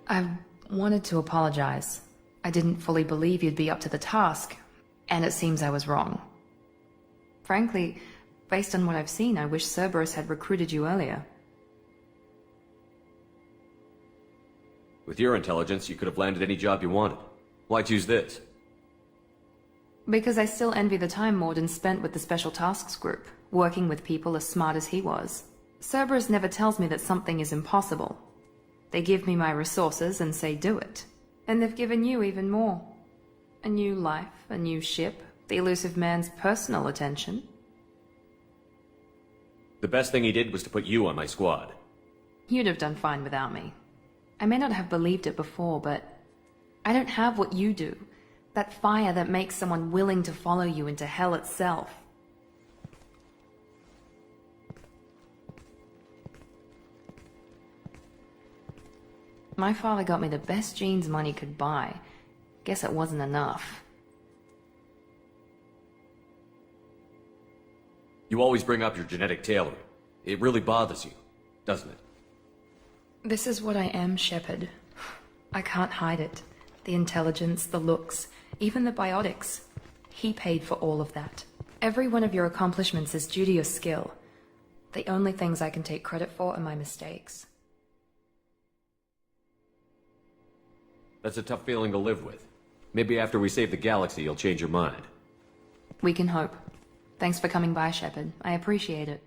I wanted to apologize. I didn't fully believe you'd be up to the task, and it seems I was wrong. Frankly, based on what I've seen, I wish Cerberus had recruited you earlier. With your intelligence, you could have landed any job you wanted. Why choose this? Because I still envy the time Morden spent with the Special Tasks Group, working with people as smart as he was. Cerberus never tells me that something is impossible. They give me my resources and say do it. And they've given you even more. A new life, a new ship, the elusive man's personal attention. The best thing he did was to put you on my squad. You'd have done fine without me. I may not have believed it before, but I don't have what you do. That fire that makes someone willing to follow you into hell itself. My father got me the best jeans money could buy. Guess it wasn't enough. You always bring up your genetic tailoring. It really bothers you, doesn't it? This is what I am, Shepard. I can't hide it. The intelligence, the looks, even the biotics. He paid for all of that. Every one of your accomplishments is due to your skill. The only things I can take credit for are my mistakes. That's a tough feeling to live with. Maybe after we save the galaxy, you'll change your mind. We can hope. Thanks for coming by, Shepard. I appreciate it.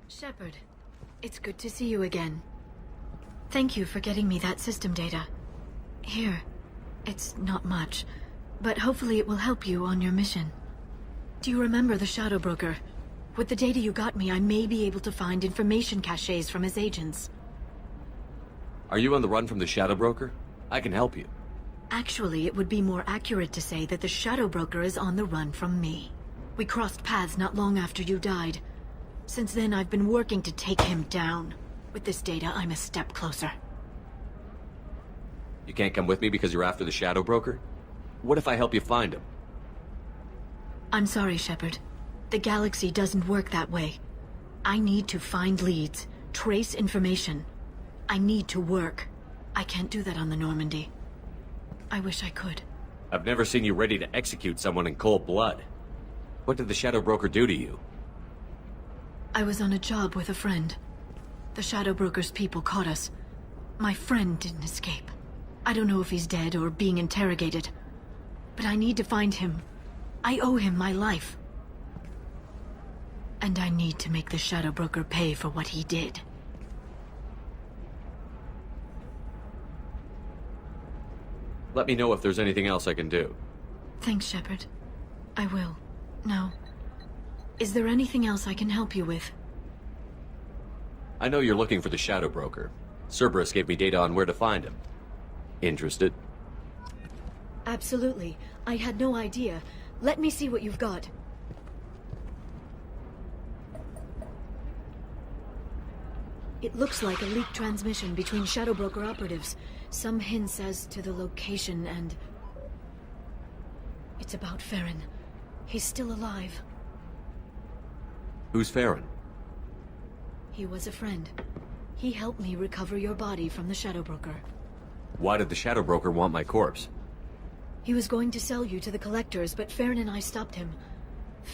Shepard, it's good to see you again. Thank you for getting me that system data. Here, it's not much, but hopefully it will help you on your mission. Do you remember the Shadow Broker? With the data you got me, I may be able to find information caches from his agents. Are you on the run from the Shadow Broker? I can help you. Actually, it would be more accurate to say that the Shadow Broker is on the run from me. We crossed paths not long after you died. Since then, I've been working to take him down. With this data, I'm a step closer. You can't come with me because you're after the Shadow Broker? What if I help you find him? I'm sorry, Shepard. The galaxy doesn't work that way. I need to find leads, trace information. I need to work. I can't do that on the Normandy. I wish I could. I've never seen you ready to execute someone in cold blood. What did the Shadow Broker do to you? I was on a job with a friend. The Shadow Broker's people caught us. My friend didn't escape. I don't know if he's dead or being interrogated. But I need to find him. I owe him my life. And I need to make the Shadow Broker pay for what he did. Let me know if there's anything else I can do. Thanks, Shepard. I will. Now, is there anything else I can help you with? I know you're looking for the Shadow Broker. Cerberus gave me data on where to find him. Interested? Absolutely. I had no idea. Let me see what you've got. It looks like a leaked transmission between Shadow Broker operatives. Some hints as to the location and... It's about Feron. He's still alive. Who's Feron? He was a friend. He helped me recover your body from the Shadow Broker. Why did the Shadow Broker want my corpse? He was going to sell you to the Collectors, but Feron and I stopped him.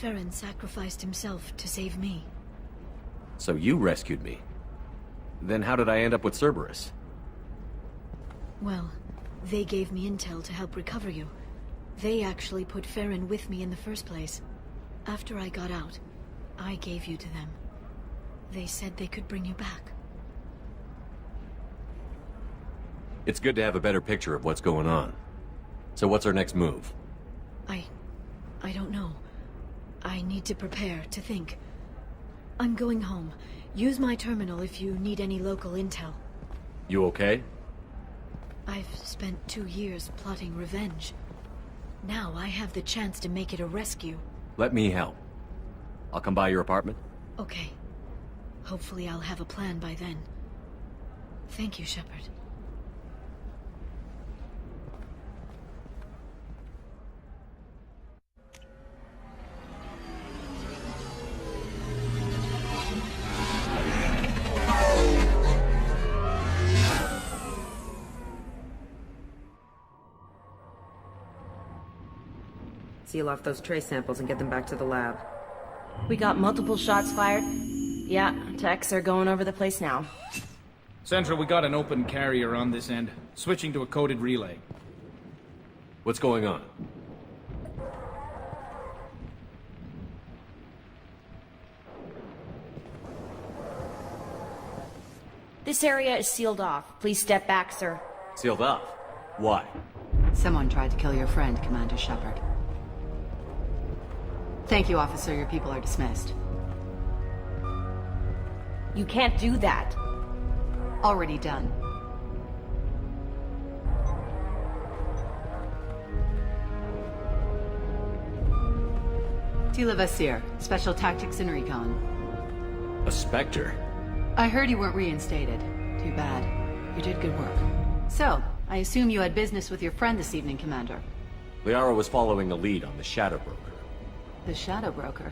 Feron sacrificed himself to save me. So you rescued me. Then how did I end up with Cerberus? Well, they gave me intel to help recover you. They actually put Feron with me in the first place. After I got out, I gave you to them. They said they could bring you back. It's good to have a better picture of what's going on. So what's our next move? I don't know. I need to prepare, to think. I'm going home. Use my terminal if you need any local intel. You okay? I've spent 2 years plotting revenge. Now I have the chance to make it a rescue. Let me help. I'll come by your apartment. Okay. Hopefully I'll have a plan by then. Thank you, Shepard. Seal off those trace samples and get them back to the lab. We got multiple shots fired. Yeah, techs are going over the place now. Central, we got an open carrier on this end. Switching to a coded relay. What's going on? This area is sealed off. Please step back, sir. Sealed off? Why? Someone tried to kill your friend, Commander Shepard. Thank you, officer. Your people are dismissed. You can't do that. Already done. Tila Vasir, Special Tactics and Recon. A Spectre? I heard you weren't reinstated. Too bad. You did good work. So, I assume you had business with your friend this evening, Commander. Liara was following a lead on the Shadow Broker. The Shadow Broker.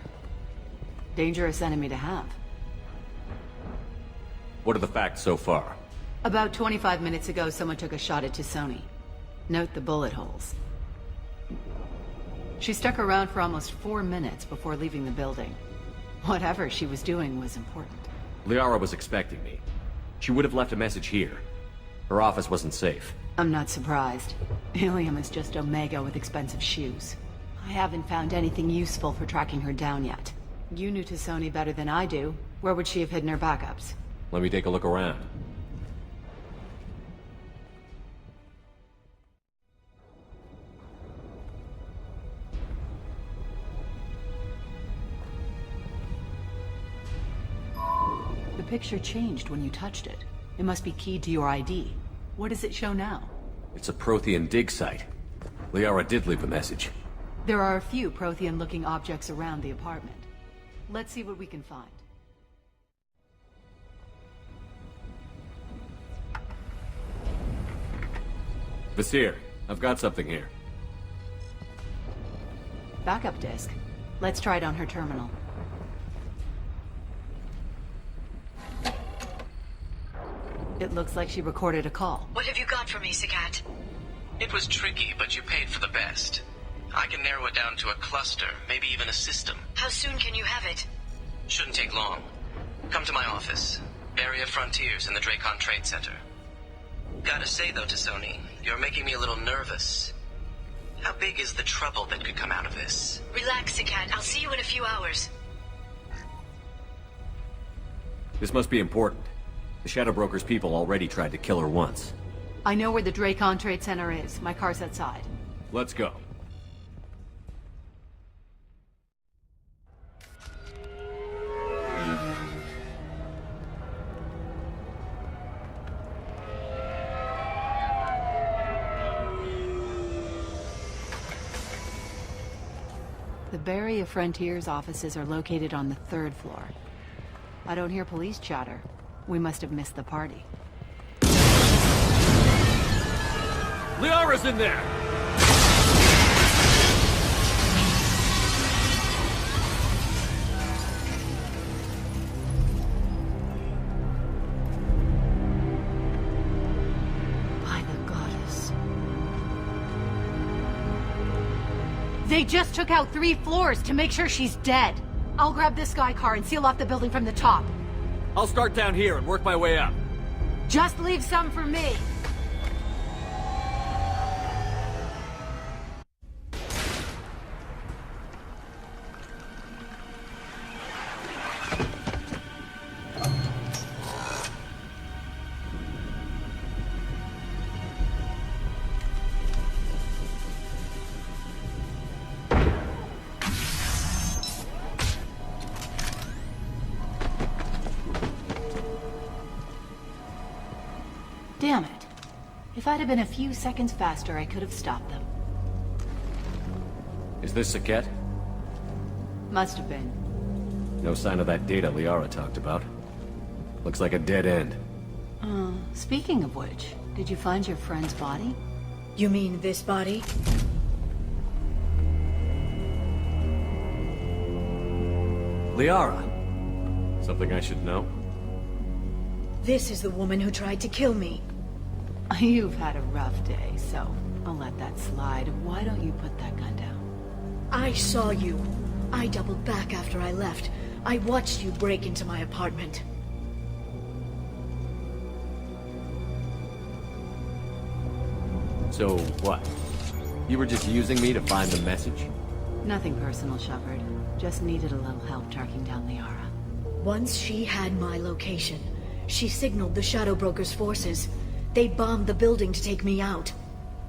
Dangerous enemy to have. What are the facts so far? About 25 minutes ago, someone took a shot at T'Soni. Note the bullet holes. She stuck around for almost 4 minutes before leaving the building. Whatever she was doing was important. Liara was expecting me. She would have left a message here. Her office wasn't safe. I'm not surprised. Ilium is just Omega with expensive shoes. I haven't found anything useful for tracking her down yet. You knew T'Soni better than I do. Where would she have hidden her backups? Let me take a look around. The picture changed when you touched it. It must be keyed to your ID. What does it show now? It's a Prothean dig site. Liara did leave a message. There are a few Prothean-looking objects around the apartment. Let's see what we can find. Vasir, I've got something here. Backup disk. Let's try it on her terminal. It looks like she recorded a call. What have you got for me, Sakat? It was tricky, but you paid for the best. I can narrow it down to a cluster, maybe even a system. How soon can you have it? Shouldn't take long. Come to my office. Area Frontiers in the Dracon Trade Center. Gotta say though, T'Soni, you're making me a little nervous. How big is the trouble that could come out of this? Relax, Sakat. I'll see you in a few hours. This must be important. The Shadow Broker's people already tried to kill her once. I know where the Dracon Trade Center is. My car's outside. Let's go. The Barry of Frontiers offices are located on the 3rd floor. I don't hear police chatter. We must have missed the party. Liara's in there! By the goddess. They just took out 3 floors to make sure she's dead. I'll grab this Sky car and seal off the building from the top. I'll start down here and work my way up. Just leave some for me. Damn it. If I'd have been a few seconds faster, I could have stopped them. Is this Saket? Must have been. No sign of that data Liara talked about. Looks like a dead end. Speaking of which, did you find your friend's body? You mean this body? Liara. Something I should know? This is the woman who tried to kill me. You've had a rough day, so I'll let that slide. Why don't you put that gun down? I saw you. I doubled back after I left. I watched you break into my apartment. So what? You were just using me to find the message? Nothing personal, Shepard. Just needed a little help tracking down Liara. Once she had my location, she signaled the Shadow Broker's forces. They bombed the building to take me out.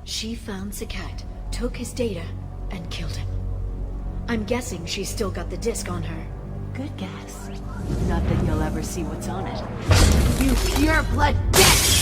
She found Sakat, took his data, and killed him. I'm guessing she's still got the disc on her. Good guess. Not that you'll ever see what's on it. You pure blood bitch!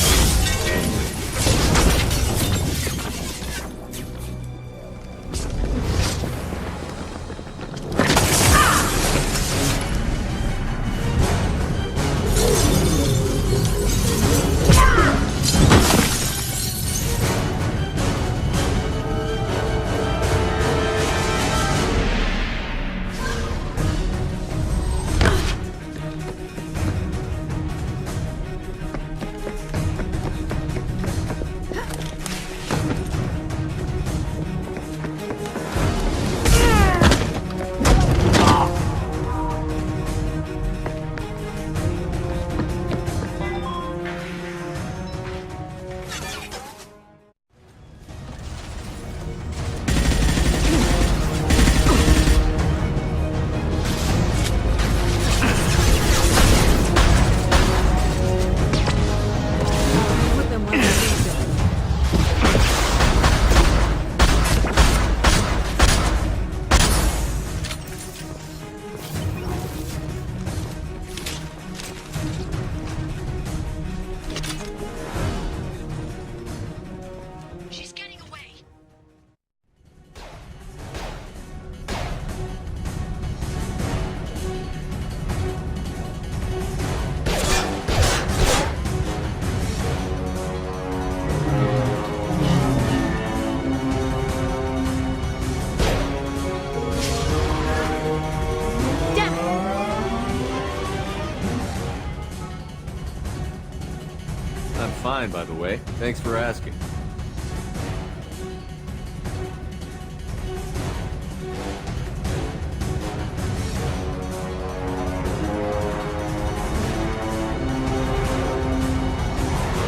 Fine, by the way. Thanks for asking.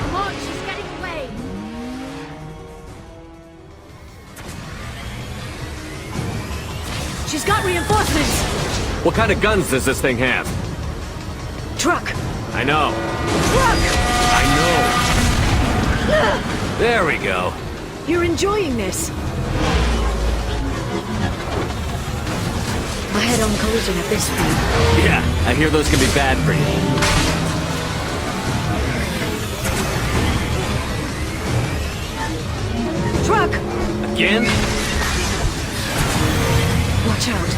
Come on, she's getting away! She's got reinforcements! What kind of guns does this thing have? Truck! I know. Truck! I know. There we go. You're enjoying this. A head-on collision at this speed. Yeah, I hear those can be bad for you. Truck! Again? Watch out.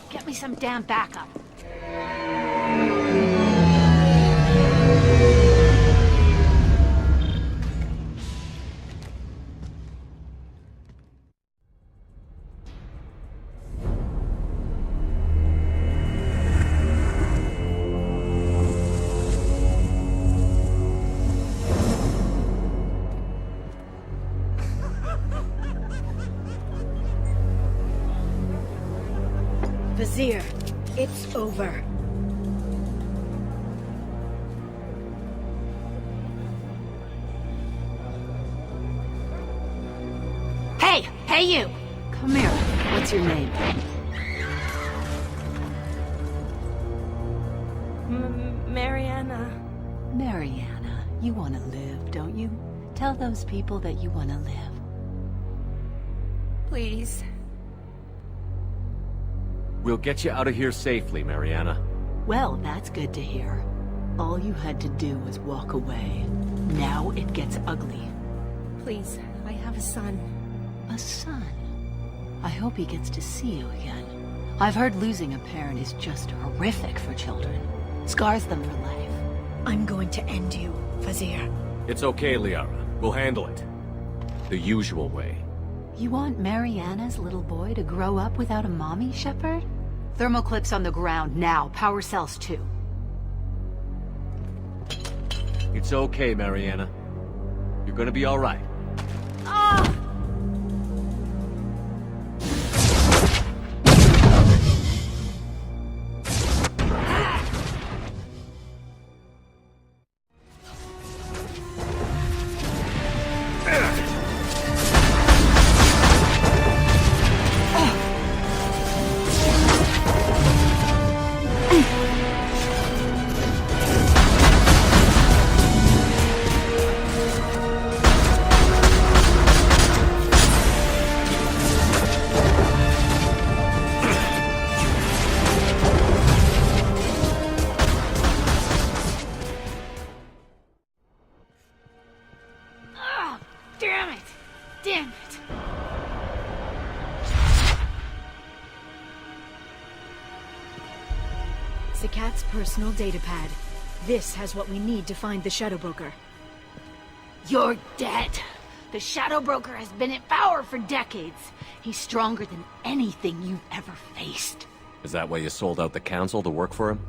Get me some damn backup. It's over. Hey! Hey, you! Come here. What's your name? Mariana. Mariana. You want to live, don't you? Tell those people that you want to live. Please. We'll get you out of here safely, Mariana. Well, that's good to hear. All you had to do was walk away. Now it gets ugly. Please, I have a son. A son? I hope he gets to see you again. I've heard losing a parent is just horrific for children. Scars them for life. I'm going to end you, Vizier. It's okay, Liara. We'll handle it. The usual way. You want Mariana's little boy to grow up without a mommy, Shepard? Thermal clips on the ground now. Power cells too. It's okay, Mariana. You're gonna be all right. Cat's personal datapad. This has what we need to find the Shadow Broker. You're dead. The Shadow Broker has been in power for decades. He's stronger than anything you've ever faced. Is that why you sold out the Council to work for him?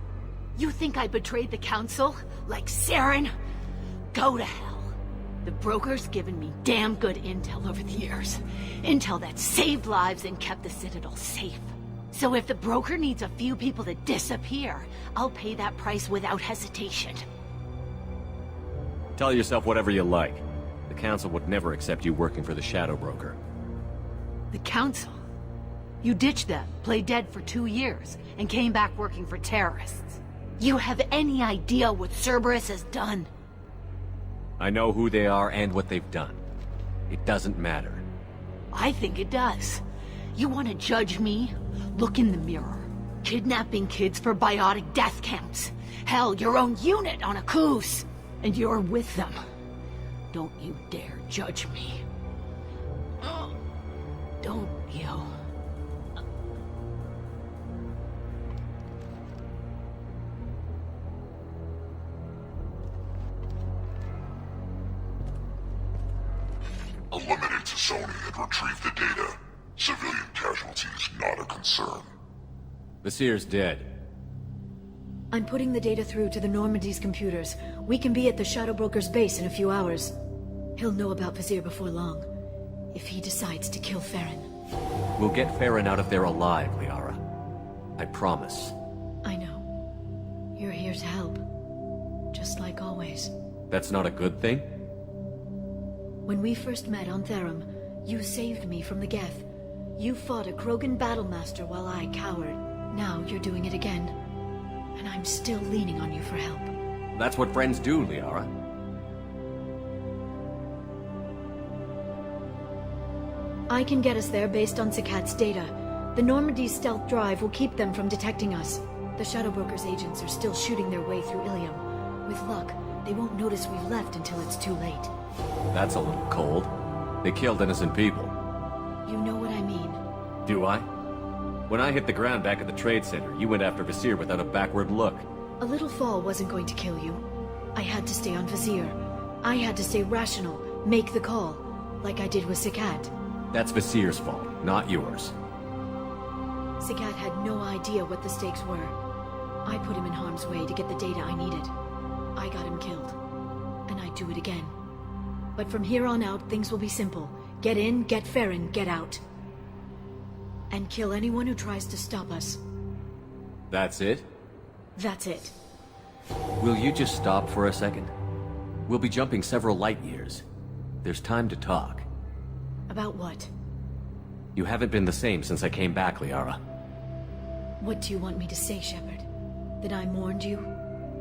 You think I betrayed the Council? Like Saren? Go to hell. The Broker's given me damn good intel over the years. Intel that saved lives and kept the Citadel safe. So if the Broker needs a few people to disappear, I'll pay that price without hesitation. Tell yourself whatever you like. The Council would never accept you working for the Shadow Broker. The Council? You ditched them, played dead for 2 years, and came back working for terrorists. You have any idea what Cerberus has done? I know who they are and what they've done. It doesn't matter. I think it does. You want to judge me? Look in the mirror. Kidnapping kids for biotic death camps. Hell, your own unit on a cruise. And you're with them. Don't you dare judge me. Don't you? Eliminate Sony and retrieve the data. Civilian casualties not a concern. Vizier's dead. I'm putting the data through to the Normandy's computers. We can be at the Shadow Broker's base in a few hours. He'll know about Vizier before long. If he decides to kill Feron. We'll get Feron out of there alive, Liara. I promise. I know. You're here to help. Just like always. That's not a good thing? When we first met on Therum, you saved me from the Geth. You fought a Krogan battlemaster while I cowered. Now you're doing it again. And I'm still leaning on you for help. That's what friends do, Liara. I can get us there based on Sakat's data. The Normandy's stealth drive will keep them from detecting us. The Shadow Broker's agents are still shooting their way through Ilium. With luck, they won't notice we've left until it's too late. That's a little cold. They killed innocent people. You know what I mean. Do I? When I hit the ground back at the trade center, you went after Vizier without a backward look. A little fall wasn't going to kill you. I had to stay on Vizier. I had to stay rational, make the call, like I did with Sakat. That's Vizier's fault, not yours. Sakat had no idea what the stakes were. I put him in harm's way to get the data I needed. I got him killed. And I'd do it again. But from here on out, things will be simple. Get in, get Feron, get out. And kill anyone who tries to stop us. That's it? That's it. Will you just stop for a second? We'll be jumping several light years. There's time to talk. About what? You haven't been the same since I came back, Liara. What do you want me to say, Shepard? That I mourned you?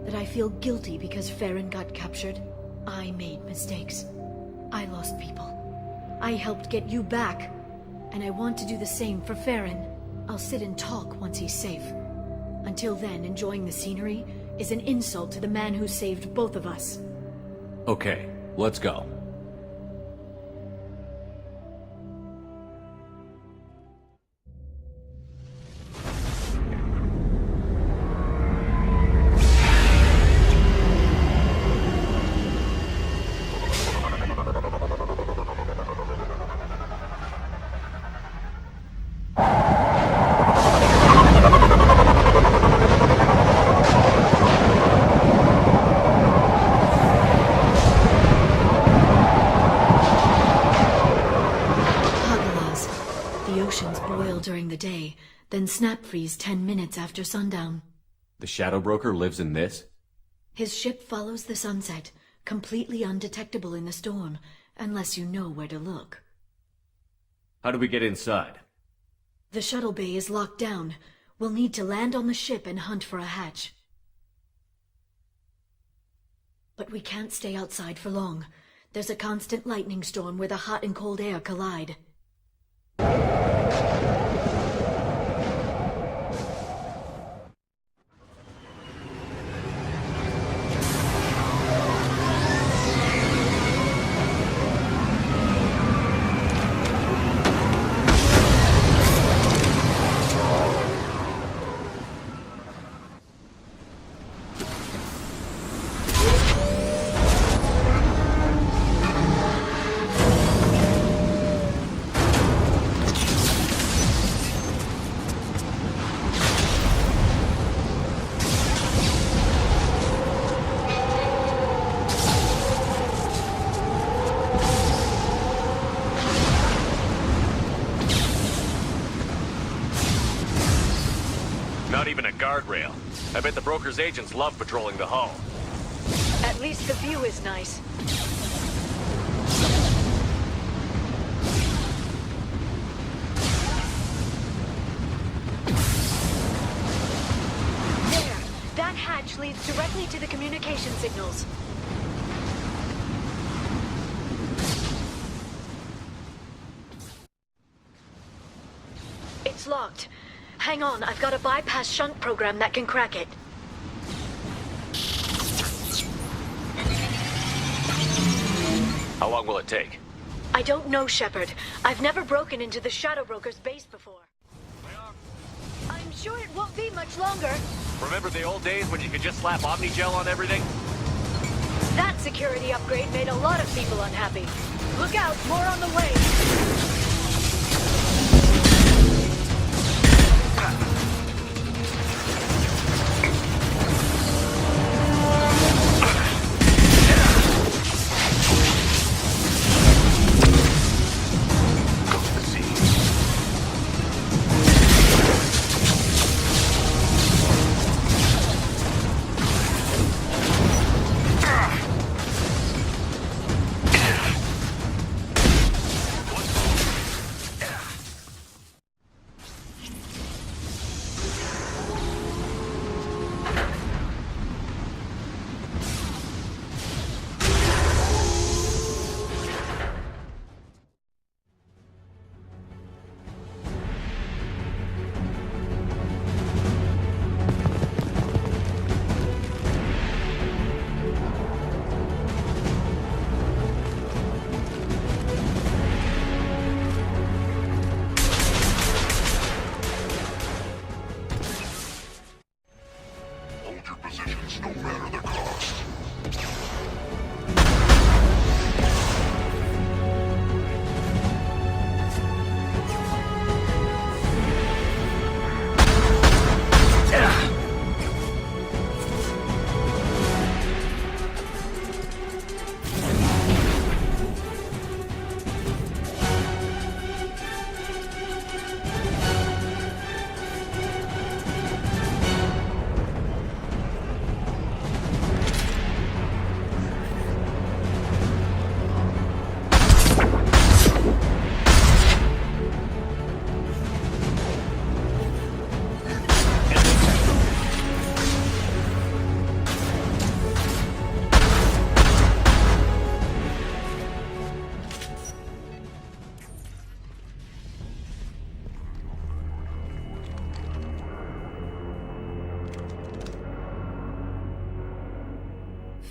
That I feel guilty because Feron got captured? I made mistakes. I lost people. I helped get you back. And I want to do the same for Feron. I'll sit and talk once he's safe. Until then, enjoying the scenery is an insult to the man who saved both of us. Okay, let's go. During the day, then snap freeze 10 minutes after sundown. The Shadow Broker lives in this? His ship follows the sunset, completely undetectable in the storm, unless you know where to look. How do we get inside? The shuttle bay is locked down. We'll need to land on the ship and hunt for a hatch. But we can't stay outside for long. There's a constant lightning storm where the hot and cold air collide. Not even a guardrail. I bet the broker's agents love patrolling the hull. At least the view is nice. There! That hatch leads directly to the communication signals. It's locked. Hang on, I've got a bypass shunt program that can crack it. How long will it take? I don't know, Shepard. I've never broken into the Shadow Broker's base before. I'm sure it won't be much longer. Remember the old days when you could just slap Omnigel on everything? That security upgrade made a lot of people unhappy. Look out, more on the way.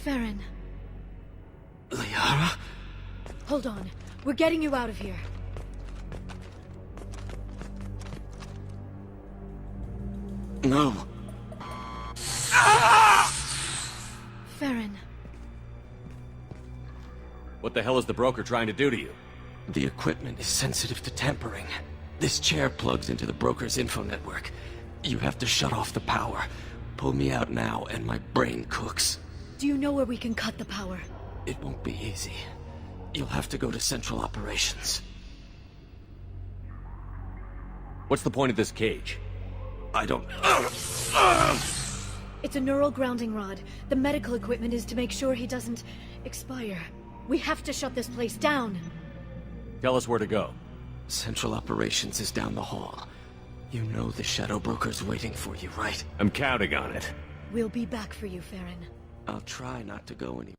Feron. Liara? Hold on. We're getting you out of here. No. Feron. What the hell is the broker trying to do to you? The equipment is sensitive to tampering. This chair plugs into the broker's info network. You have to shut off the power. Pull me out now, and my brain cooks. Do you know where we can cut the power? It won't be easy. You'll have to go to Central Operations. What's the point of this cage? I don't... It's a neural grounding rod. The medical equipment is to make sure he doesn't expire. We have to shut this place down. Tell us where to go. Central Operations is down the hall. You know the Shadow Broker's waiting for you, right? I'm counting on it. We'll be back for you, Feron. I'll try not to go any...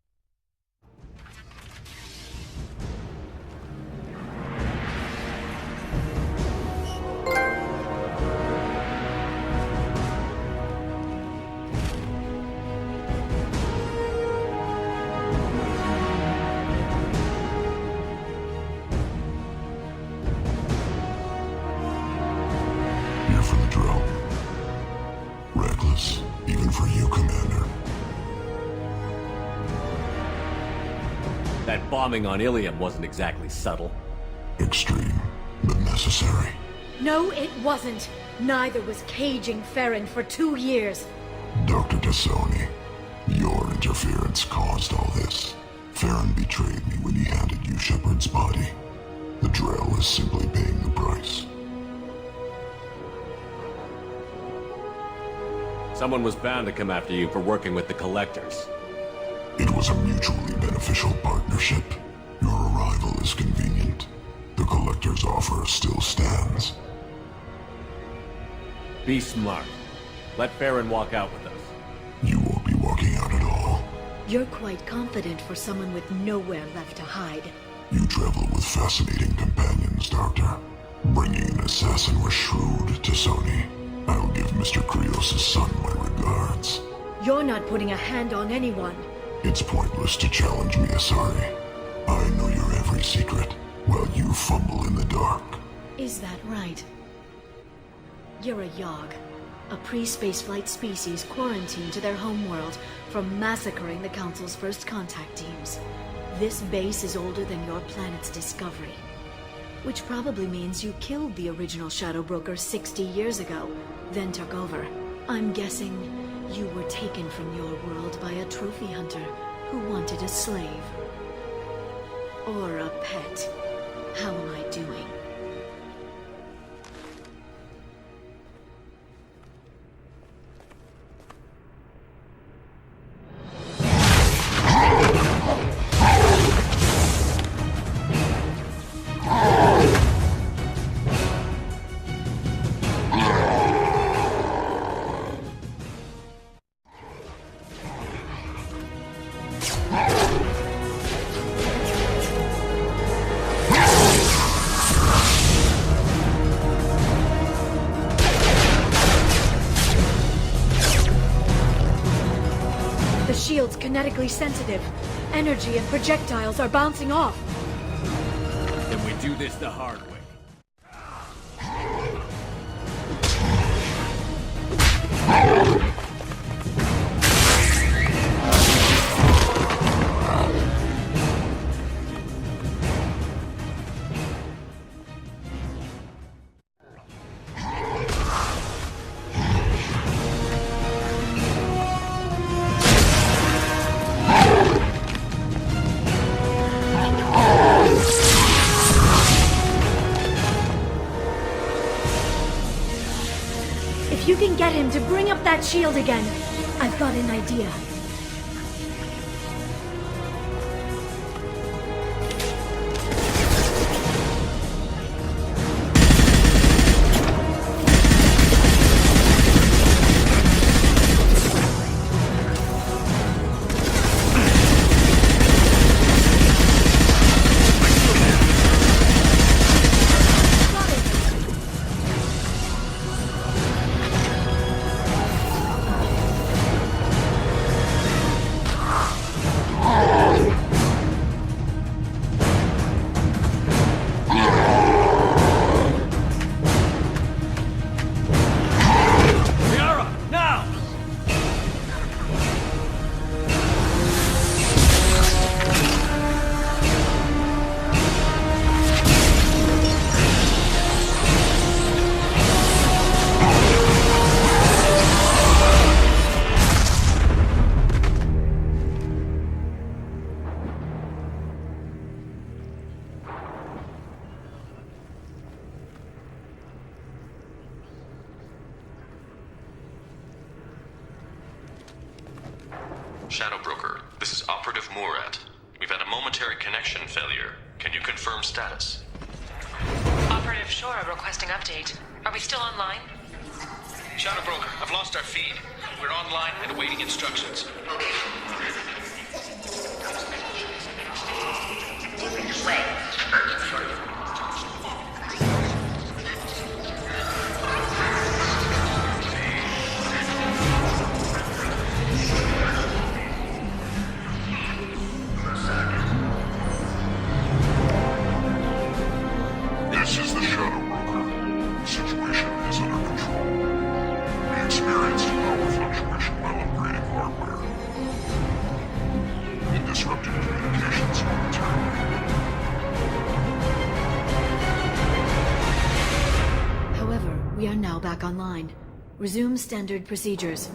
Here for the drill. Reckless, even for you, Commander. That bombing on Ilium wasn't exactly subtle. Extreme, but necessary. No, it wasn't. Neither was caging Feron for 2 years. Dr. Tassoni, your interference caused all this. Feron betrayed me when he handed you Shepard's body. The drill is simply paying the price. Someone was bound to come after you for working with the Collectors. It was a mutually beneficial partnership. Your arrival is convenient. The Collector's offer still stands. Be smart. Let Feron walk out with us. You won't be walking out at all. You're quite confident for someone with nowhere left to hide. You travel with fascinating companions, Doctor. Bringing an assassin was shrewd, Tassoni. I'll give Mr. Krios' son my regards. You're not putting a hand on anyone. It's pointless to challenge me, Asari. I know your every secret, while you fumble in the dark. Is that right? You're a Yogg, a pre-spaceflight species quarantined to their homeworld from massacring the Council's first contact teams. This base is older than your planet's discovery. Which probably means you killed the original Shadow Broker 60 years ago, then took over. I'm guessing you were taken from your world by a trophy hunter who wanted a slave. Or a pet. How am I doing? Shield's kinetically sensitive. Energy and projectiles are bouncing off. Then we do this the hard way. If you can get him to bring up that shield again, I've got an idea. Shadow Broker, this is Operative Murat. We've had a momentary connection failure. Can you confirm status? Operative Shora requesting update. Are we still online? Shadow Broker, I've lost our feed. We're online and awaiting instructions. This is the Shadow Broker. The situation is under control. We experienced power fluctuation while upgrading hardware. It disrupted communications momentarily. However, we are now back online. Resume standard procedures.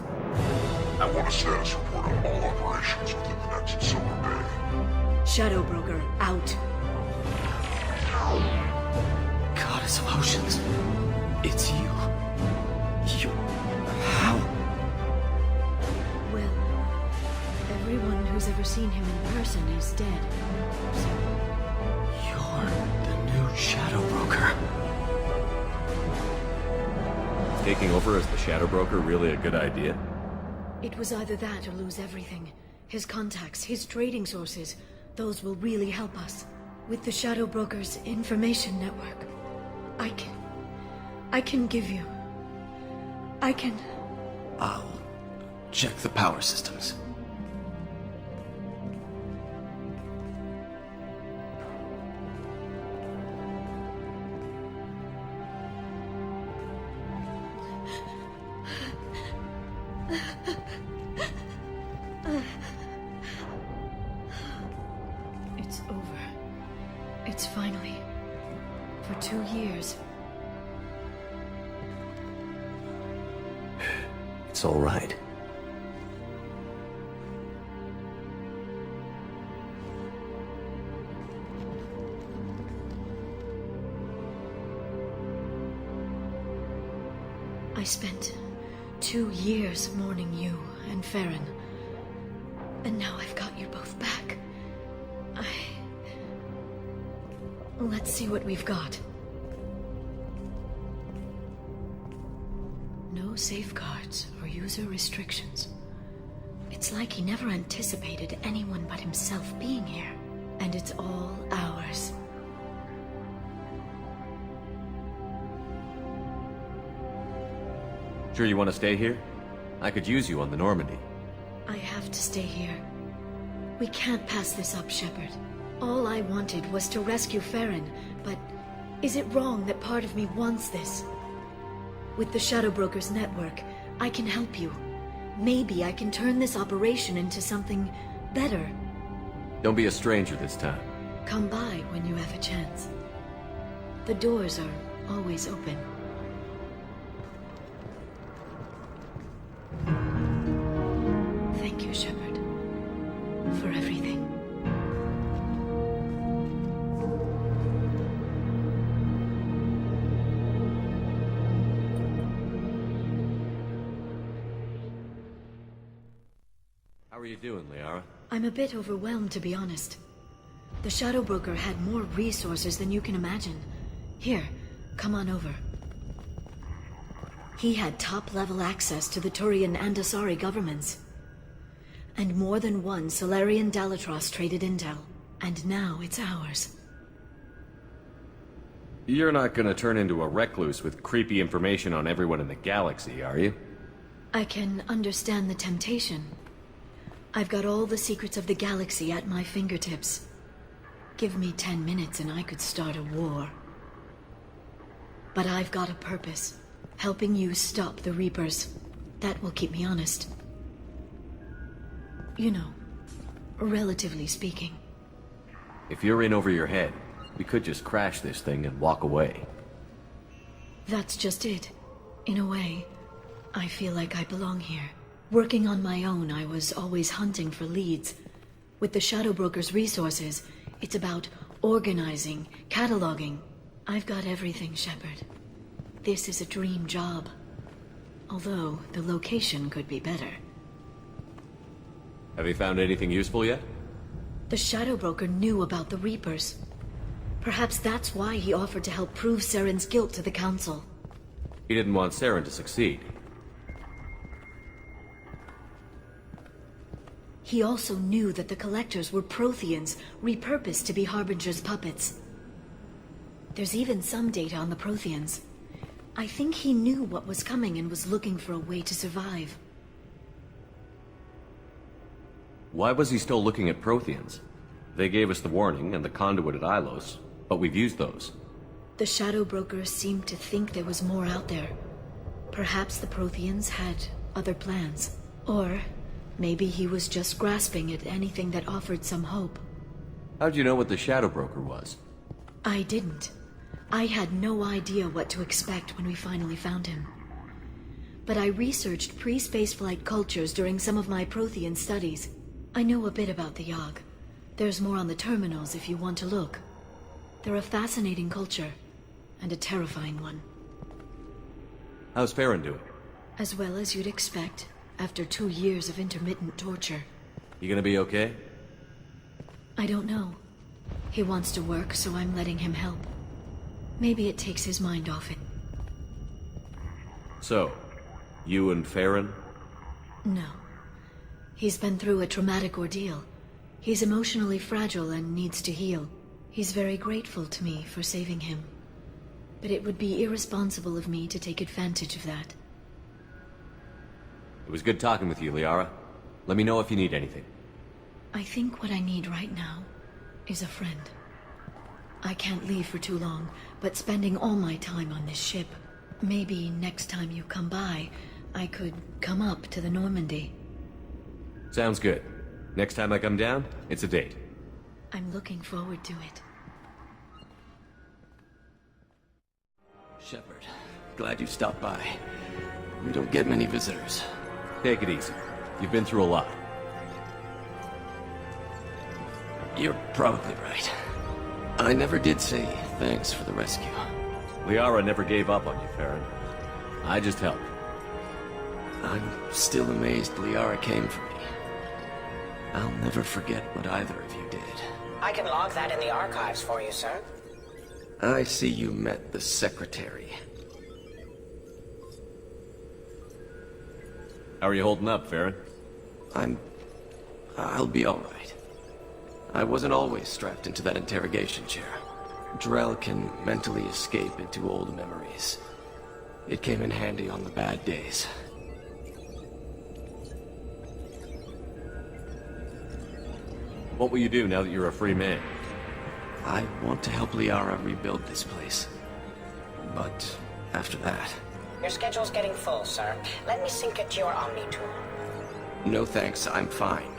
I want a status report on all operations within the next summer day. Shadow Broker, out. Goddess of Oceans. It's you. How? Well, everyone who's ever seen him in person is dead. So, You're the new Shadow Broker. Is taking over as the Shadow Broker really a good idea? it was either that or lose everything. His contacts, his trading sources, those will really help us. With the Shadow Broker's information network, I can give you... I'll check the power systems. It's over. It's finally... For 2 years. It's all right. I spent 2 years mourning you and Feron. And now I've got you both back. Let's see what we've got. No safeguards or user restrictions. It's like he never anticipated anyone but himself being here. And it's all ours. Sure you want to stay here? I could use you on the Normandy. I have to stay here. We can't pass this up, Shepard. All I wanted was to rescue Feron, but is it wrong that part of me wants this? With the Shadow Broker's network, I can help you. Maybe I can turn this operation into something better. Don't be a stranger this time. Come by when you have a chance. The doors are always open. Thank you, Shepard, for everything. How are you doing, Liara? I'm a bit overwhelmed, to be honest. The Shadow Broker had more resources than you can imagine. Here, come on over. He had top-level access to the Turian and Asari governments. And more than one Solarian Dalatros traded intel. And now it's ours. You're not gonna turn into a recluse with creepy information on everyone in the galaxy, are you? I can understand the temptation. I've got all the secrets of the galaxy at my fingertips. Give me 10 minutes and I could start a war. But I've got a purpose. Helping you stop the Reapers. That will keep me honest. You know, relatively speaking. If you're in over your head, we could just crash this thing and walk away. That's just it. In a way, I feel like I belong here. Working on my own, I was always hunting for leads. With the Shadow Broker's resources, it's about organizing, cataloging. I've got everything, Shepard. This is a dream job. Although, the location could be better. Have you found anything useful yet? The Shadow Broker knew about the Reapers. Perhaps that's why he offered to help prove Saren's guilt to the Council. He didn't want Saren to succeed. He also knew that the Collectors were Protheans, repurposed to be Harbinger's puppets. There's even some data on the Protheans. I think he knew what was coming and was looking for a way to survive. Why was he still looking at Protheans? They gave us the warning and the conduit at Ilos, but we've used those. The Shadow Broker seemed to think there was more out there. Perhaps the Protheans had other plans. Or maybe he was just grasping at anything that offered some hope. How'd you know what the Shadow Broker was? I didn't. I had no idea what to expect when we finally found him. But I researched pre-spaceflight cultures during some of my Prothean studies. I know a bit about the Yogg. There's more on the terminals if you want to look. They're a fascinating culture, and a terrifying one. How's Feron doing? As well as you'd expect, after 2 years of intermittent torture. You gonna be okay? I don't know. He wants to work, so I'm letting him help. Maybe it takes his mind off it. So, you and Feron? No. He's been through a traumatic ordeal. He's emotionally fragile and needs to heal. He's very grateful to me for saving him. But it would be irresponsible of me to take advantage of that. It was good talking with you, Liara. Let me know if you need anything. I think what I need right now is a friend. I can't leave for too long, but spending all my time on this ship. Maybe next time you come by, I could come up to the Normandy. Sounds good. Next time I come down, it's a date. I'm looking forward to it. Shepard, glad you stopped by. We don't get many visitors. Take it easy. You've been through a lot. You're probably right. I never did say thanks for the rescue. Liara never gave up on you, Feron. I just helped. I'm still amazed Liara came for me. I'll never forget what either of you did. I can log that in the archives for you, sir. I see you met the Secretary. How are you holding up, Feron? I'll be all right. I wasn't always strapped into that interrogation chair. Drell can mentally escape into old memories. It came in handy on the bad days. What will you do now that you're a free man? I want to help Liara rebuild this place. But after that... Your schedule's getting full, sir. Let me sync it to your Omni tool. No thanks, I'm fine.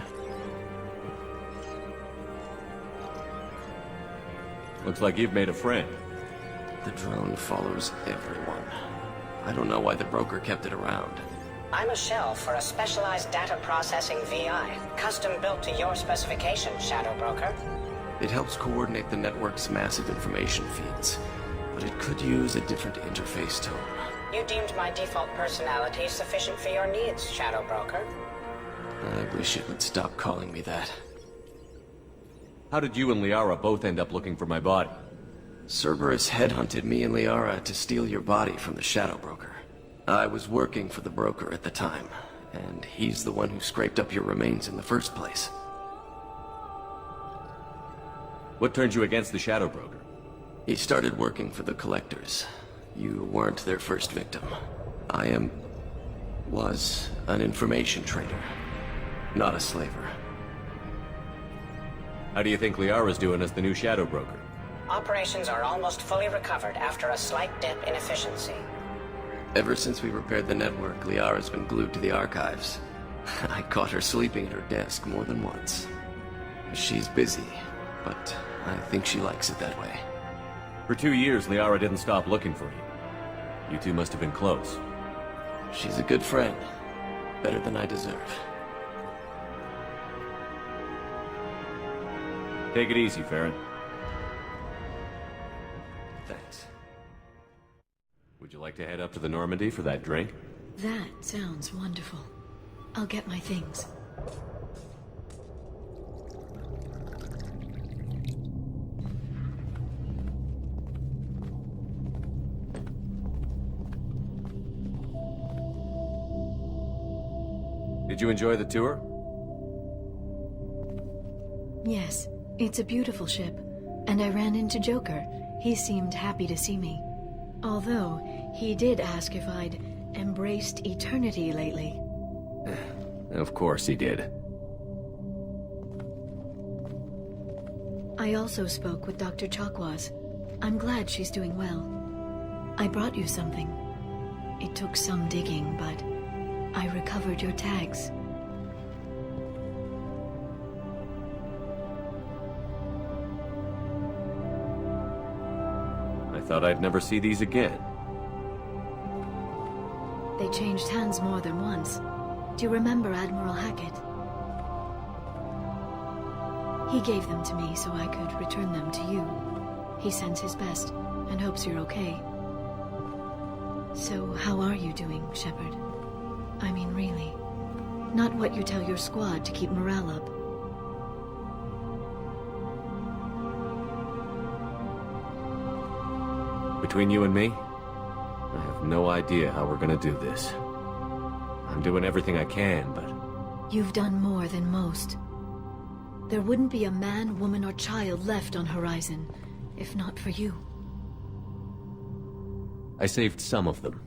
Looks like you've made a friend. The drone follows everyone. I don't know why the broker kept it around. I'm a shell for a specialized data processing VI, custom built to your specifications, Shadow Broker. It helps coordinate the network's massive information feeds, but it could use a different interface tone. You deemed my default personality sufficient for your needs, Shadow Broker. I wish it would stop calling me that. How did you and Liara both end up looking for my body? Cerberus headhunted me and Liara to steal your body from the Shadow Broker. I was working for the broker at the time, and he's the one who scraped up your remains in the first place. What turned you against the Shadow Broker? He started working for the Collectors. You weren't their first victim. was an information trader, not a slaver. How do you think Liara's doing as the new Shadow Broker? Operations are almost fully recovered after a slight dip in efficiency. Ever since we repaired the network, Liara's been glued to the archives. I caught her sleeping at her desk more than once. She's busy, but I think she likes it that way. For 2 years, Liara didn't stop looking for you. You two must have been close. She's a good friend. Better than I deserve. Take it easy, Feron. Thanks. Would you like to head up to the Normandy for that drink? That sounds wonderful. I'll get my things. Did you enjoy the tour? Yes, it's a beautiful ship. And I ran into Joker. He seemed happy to see me. Although, he did ask if I'd embraced eternity lately. Of course he did. I also spoke with Dr. Chakwas. I'm glad she's doing well. I brought you something. It took some digging, but I recovered your tags. I thought I'd never see these again. They changed hands more than once. Do you remember Admiral Hackett? He gave them to me so I could return them to you. He sends his best and hopes you're okay. So, how are you doing, Shepard? I mean, really. Not what you tell your squad to keep morale up. Between you and me, I have no idea how we're gonna do this. I'm doing everything I can, but... You've done more than most. There wouldn't be a man, woman, or child left on Horizon, if not for you. I saved some of them.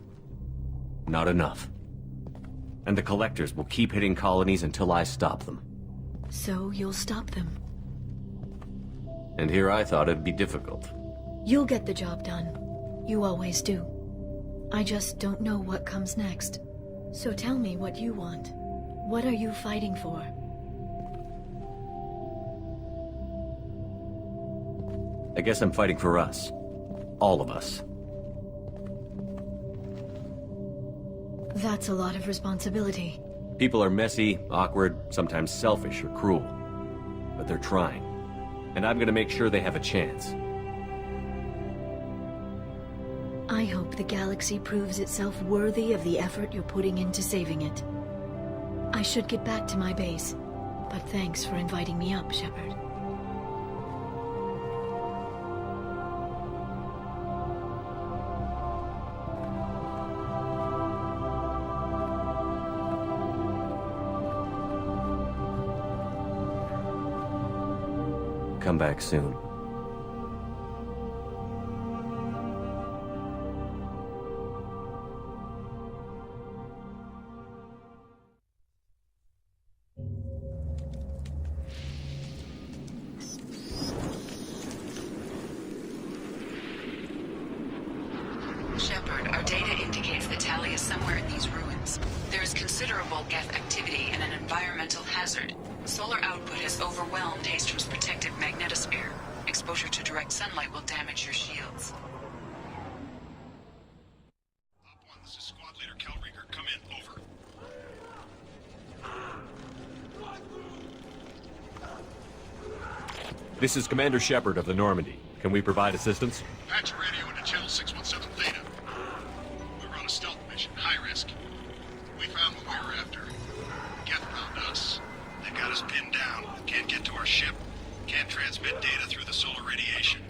Not enough. And the Collectors will keep hitting colonies until I stop them. So you'll stop them. And here I thought it'd be difficult. You'll get the job done. You always do. I just don't know what comes next. So tell me what you want. What are you fighting for? I guess I'm fighting for us. All of us. That's a lot of responsibility. People are messy, awkward, sometimes selfish or cruel. But they're trying. And I'm gonna make sure they have a chance. I hope the galaxy proves itself worthy of the effort you're putting into saving it. I should get back to my base, but thanks for inviting me up, Shepard. Come back soon. Shepard, our data indicates that Tali is somewhere in these ruins. There is considerable Geth activity and an environmental hazard. Solar output has overwhelmed Hastrom's protective magnetosphere. Exposure to direct sunlight will damage your shields. Op 1, this is Squad Leader Calreaker. Come in, over. This is Commander Shepard of the Normandy. Can we provide assistance? Patch your radio into Channel 617 Theta. We were on a stealth mission, high risk. We found what we were after. Geth found us. They got us pinned down. Can't get to our ship. Can't transmit data through the solar radiation.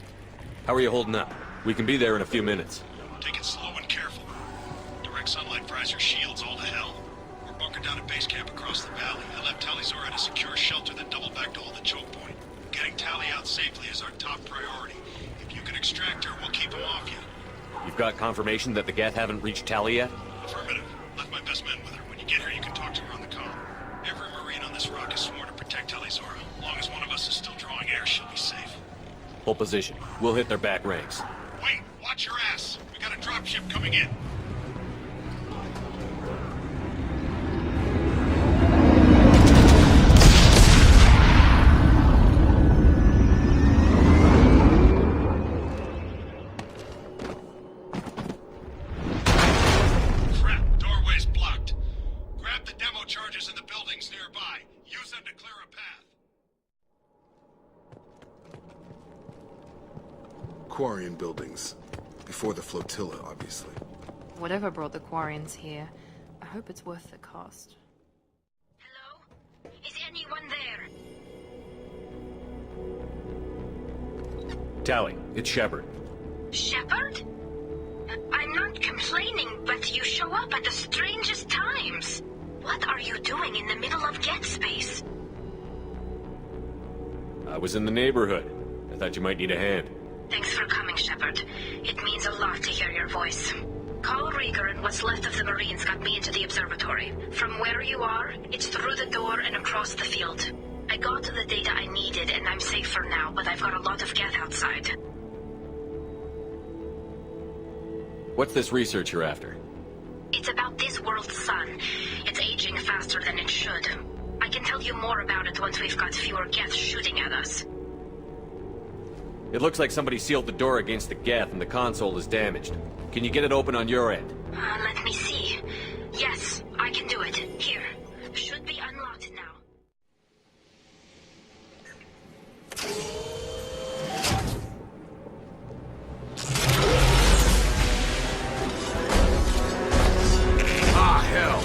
How are you holding up? We can be there in a few minutes. Take it slow and careful. Direct sunlight fries your shields all to hell. We're bunkered down at base camp across the valley. I left Talizor at a secure shelter, then doubled back to hold the choke point. Getting Tali out safely is our top priority. If you can extract her, we'll keep them off you. You've got confirmation that the Geth haven't reached Tali yet? Affirmative. Left my best men with her. When you get here, you can talk to her on the comm. Every Marine on this rock is sworn to protect Talizor. As long as one of us is still drawing air, she'll be safe. Hold position. We'll hit their back ranks. Wait! Watch your ass! We got a dropship coming in. Quarian buildings. Before the flotilla, obviously. Whatever brought the Quarians here, I hope it's worth the cost. Hello? Is anyone there? Tali, it's Shepard. Shepard? I'm not complaining, but you show up at the strangest times. What are you doing in the middle of Get Space? I was in the neighborhood. I thought you might need a hand. Thanks for coming, Shepard. It means a lot to hear your voice. Call Rieger and what's left of the Marines got me into the observatory. From where you are, it's through the door and across the field. I got the data I needed and I'm safe for now, but I've got a lot of Geth outside. What's this research you're after? It's about this world's sun. It's aging faster than it should. I can tell you more about it once we've got fewer Geth shooting at us. It looks like somebody sealed the door against the Geth and the console is damaged. Can you get it open on your end? Let me see. Yes, I can do it. Here. Should be unlocked now. Ah, hell!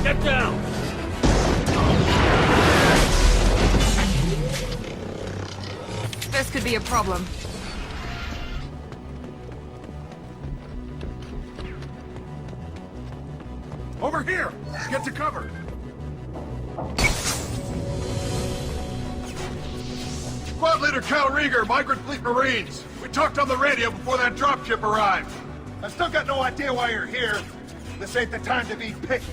Get down! This could be a problem. Over here! Get to cover! Squad Leader Cal Rieger, Migrant Fleet Marines. We talked on the radio before that dropship arrived. I still got no idea why you're here. This ain't the time to be picky.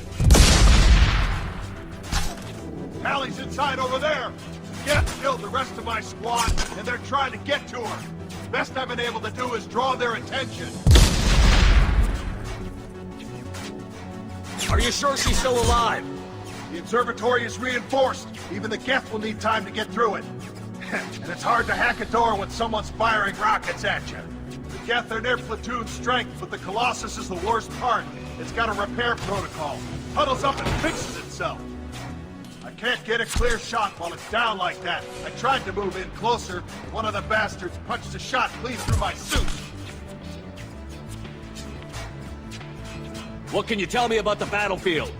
Allie's inside over there. Geth killed the rest of my squad, and they're trying to get to her. Best I've been able to do is draw their attention. Are you sure she's still alive? The observatory is reinforced. Even the Geth will need time to get through it. And it's hard to hack a door when someone's firing rockets at you. The Geth are near platoon strength, but the Colossus is the worst part. It's got a repair protocol. Huddles up and fixes itself. I can't get a clear shot while it's down like that. I tried to move in closer. One of the bastards punched a shot clean through my suit. What can you tell me about the battlefield?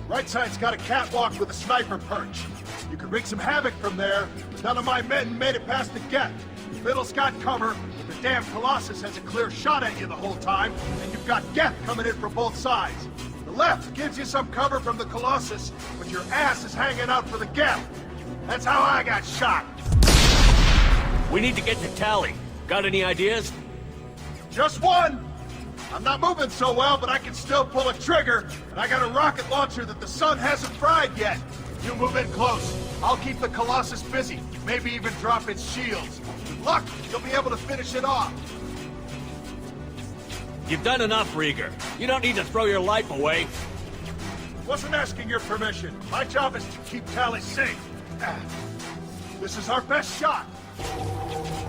Right side's got a catwalk with a sniper perch. You can wreak some havoc from there, but none of my men made it past the Geth. Middle's got cover, but the damn Colossus has a clear shot at you the whole time, and you've got Geth coming in from both sides. The left gives you some cover from the Colossus, but your ass is hanging out for the Geth. That's how I got shot. We need to get to Tally. Got any ideas? Just one! I'm not moving so well, but I can still pull a trigger, and I got a rocket launcher that the sun hasn't fried yet. You move in close. I'll keep the Colossus busy, maybe even drop its shields. With luck, you'll be able to finish it off. You've done enough, Rieger. You don't need to throw your life away. Wasn't asking your permission. My job is to keep Tally safe. This is our best shot.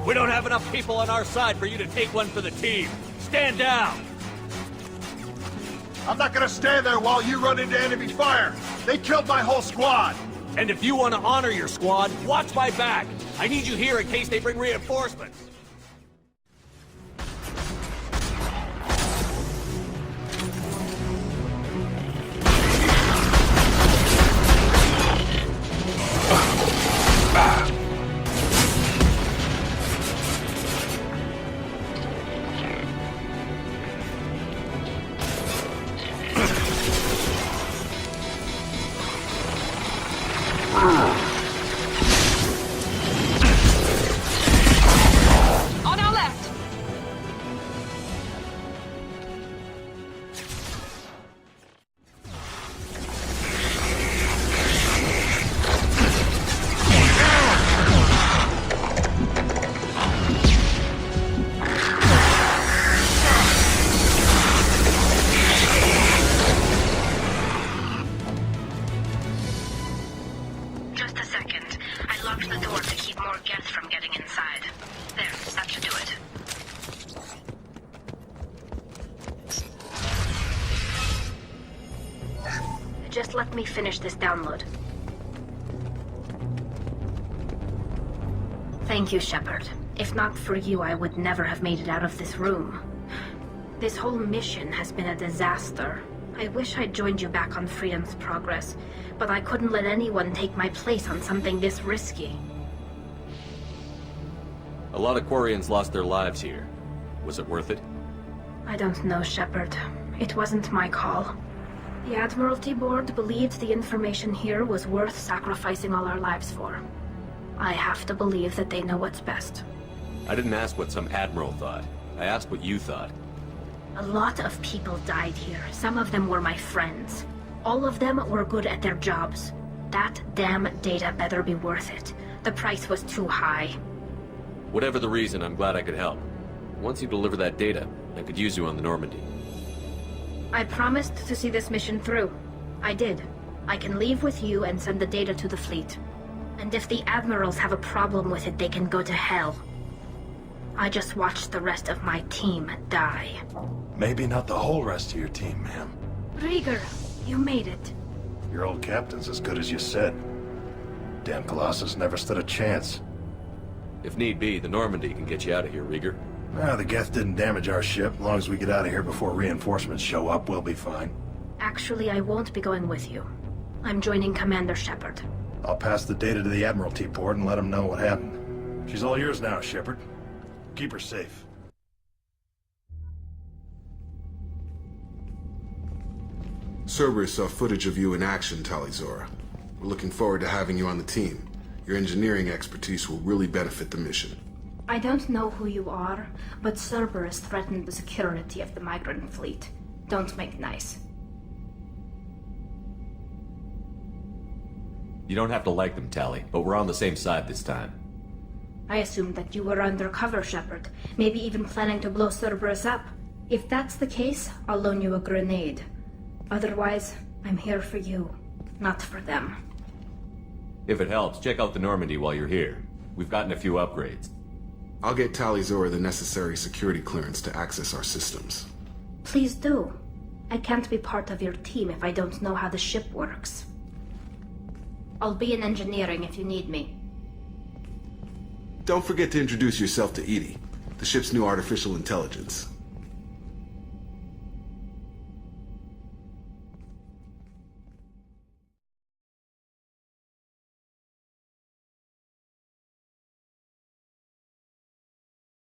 We don't have enough people on our side for you to take one for the team. Stand down! I'm not gonna stand there while you run into enemy fire. They killed my whole squad. And if you want to honor your squad, watch my back. I need you here in case they bring reinforcements. On our left! Just a second. I locked the door to keep more Geth from getting inside. There, that should do it. Just let me finish this download. Thank you, Shepard. If not for you, I would never have made it out of this room. This whole mission has been a disaster. I wish I'd joined you back on Freedom's Progress, but I couldn't let anyone take my place on something this risky. A lot of Quarians lost their lives here. Was it worth it? I don't know, Shepard. It wasn't my call. The Admiralty Board believed the information here was worth sacrificing all our lives for. I have to believe that they know what's best. I didn't ask what some admiral thought. I asked what you thought. A lot of people died here. Some of them were my friends. All of them were good at their jobs. That damn data better be worth it. The price was too high. Whatever the reason, I'm glad I could help. Once you deliver that data, I could use you on the Normandy. I promised to see this mission through. I did. I can leave with you and send the data to the fleet. And if the admirals have a problem with it, they can go to hell. I just watched the rest of my team die. Maybe not the whole rest of your team, ma'am. Rieger, you made it. Your old captain's as good as you said. Damn Colossus never stood a chance. If need be, the Normandy can get you out of here, Rieger. The Geth didn't damage our ship. As long as we get out of here before reinforcements show up, we'll be fine. Actually, I won't be going with you. I'm joining Commander Shepard. I'll pass the data to the Admiralty Board and let them know what happened. She's all yours now, Shepard. Keep her safe. Cerberus saw footage of you in action, Talizora. We're looking forward to having you on the team. Your engineering expertise will really benefit the mission. I don't know who you are, but Cerberus threatened the security of the migrant fleet. Don't make nice. You don't have to like them, Tali, but we're on the same side this time. I assumed that you were undercover, Shepard. Maybe even planning to blow Cerberus up. If that's the case, I'll loan you a grenade. Otherwise, I'm here for you, not for them. If it helps, check out the Normandy while you're here. We've gotten a few upgrades. I'll get Talizora the necessary security clearance to access our systems. Please do. I can't be part of your team if I don't know how the ship works. I'll be in engineering if you need me. Don't forget to introduce yourself to Edie, the ship's new artificial intelligence.